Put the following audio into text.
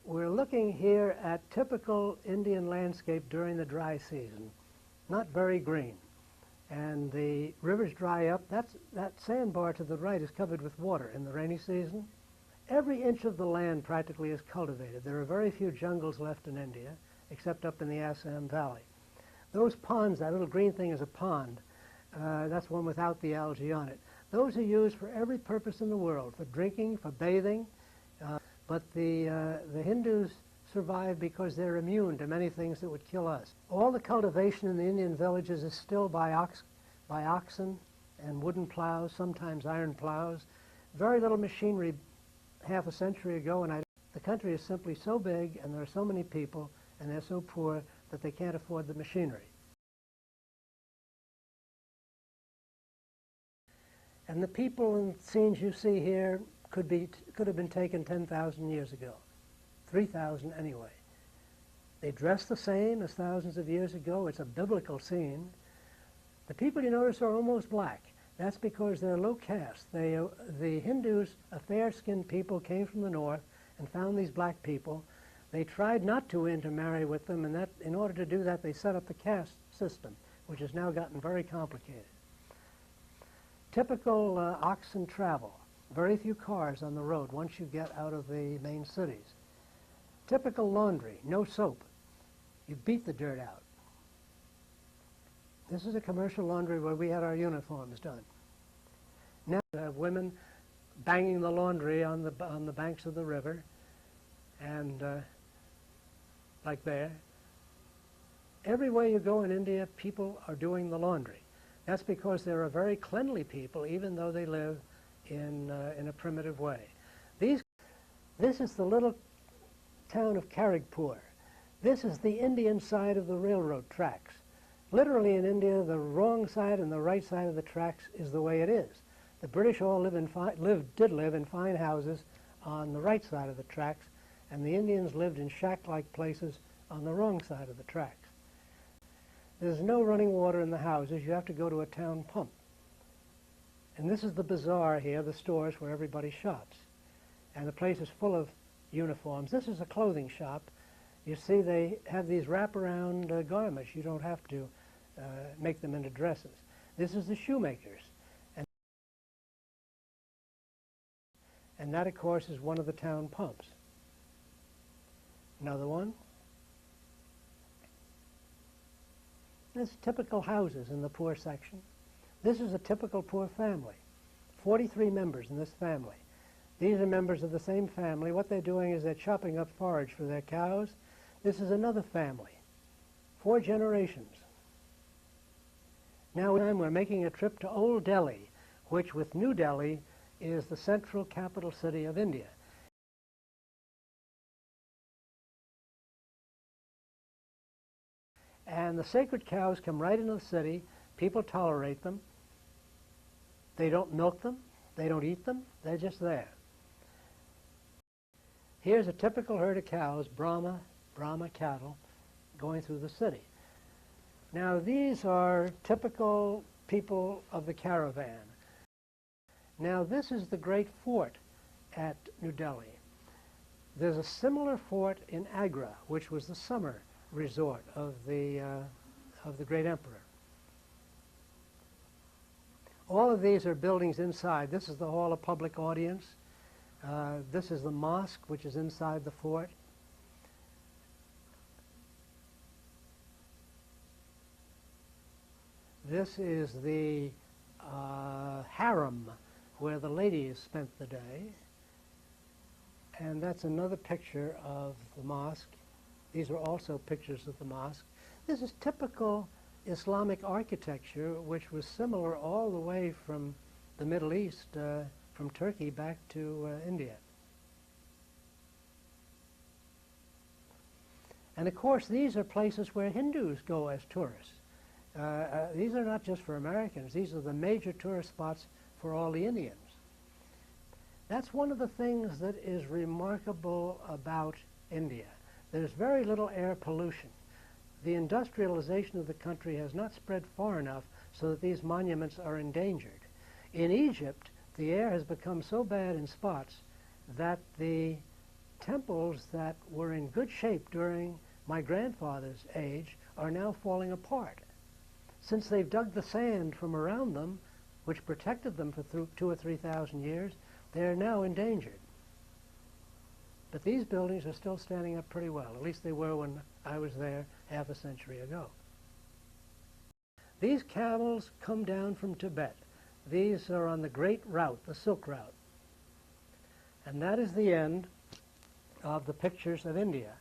We're looking here at typical Indian landscape during the dry season. Not very green. And the rivers dry up. That sandbar to the right is covered with water in the rainy season. Every inch of the land practically is cultivated. There are very few jungles left in India, except up in the Assam Valley. Those ponds, that little green thing is a pond. That's one without the algae on it. Those are used for every purpose in the world, for drinking, for bathing. But the Hindus survive because they're immune to many things that would kill us. All the cultivation in the Indian villages is still by oxen and wooden plows, sometimes iron plows. Very little machinery half a century ago, and the country is simply so big and there are so many people and they're so poor that they can't afford the machinery. And the people and scenes you see here could have been taken 10,000 years ago, 3,000 anyway. They dress the same as thousands of years ago. It's a biblical scene. The people you notice are almost black. That's because they're low caste. The Hindus, a fair-skinned people, came from the north and found these black people. They tried not to intermarry with them, and in order to do that, they set up the caste system, which has now gotten very complicated. Typical oxen travel. Very few cars on the road once you get out of the main cities. Typical laundry, no soap. You beat the dirt out. This is a commercial laundry where we had our uniforms done. Now you have women banging the laundry on the banks of the river, and like there. Everywhere you go in India, people are doing the laundry. That's because they're a very cleanly people, even though they live in a primitive way. This is the little town of Karagpur. This is the Indian side of the railroad tracks. Literally in India, the wrong side and the right side of the tracks is the way it is. The British all did live in fine houses on the right side of the tracks, and the Indians lived in shack-like places on the wrong side of the tracks. There's no running water in the houses. You have to go to a town pump. And this is the bazaar here, the stores where everybody shops. And the place is full of uniforms. This is a clothing shop. You see they have these wraparound garments. You don't have to make them into dresses. This is the shoemakers. And that, of course, is one of the town pumps. Another one. There's typical houses in the poor section. This is a typical poor family. 43 members in this family. These are members of the same family. What they're doing is they're chopping up forage for their cows. This is another family. 4 generations. Now we're making a trip to Old Delhi, which with New Delhi is the central capital city of India. And the sacred cows come right into the city. People tolerate them. They don't milk them. They don't eat them. They're just there. Here's a typical herd of cows, Brahma cattle, going through the city. Now these are typical people of the caravan. Now this is the great fort at New Delhi. There's a similar fort in Agra, which was the summer resort of the great emperor. All of these are buildings inside. This is the Hall of Public Audience. This is the mosque, which is inside the fort. This is the harem, where the ladies spent the day. And that's another picture of the mosque. These are also pictures of the mosque. This is typical Islamic architecture, which was similar all the way from the Middle East, from Turkey back to India. And of course, these are places where Hindus go as tourists. These are not just for Americans. These are the major tourist spots for all the Indians. That's one of the things that is remarkable about India. There's very little air pollution. The industrialization of the country has not spread far enough so that these monuments are endangered. In Egypt, the air has become so bad in spots that the temples that were in good shape during my grandfather's age are now falling apart. Since they've dug the sand from around them, which protected them for 2,000 or 3,000 years, they're now endangered. But these buildings are still standing up pretty well. At least they were when I was there half a century ago. These camels come down from Tibet. These are on the Great Route, the Silk Route. And that is the end of the pictures of India.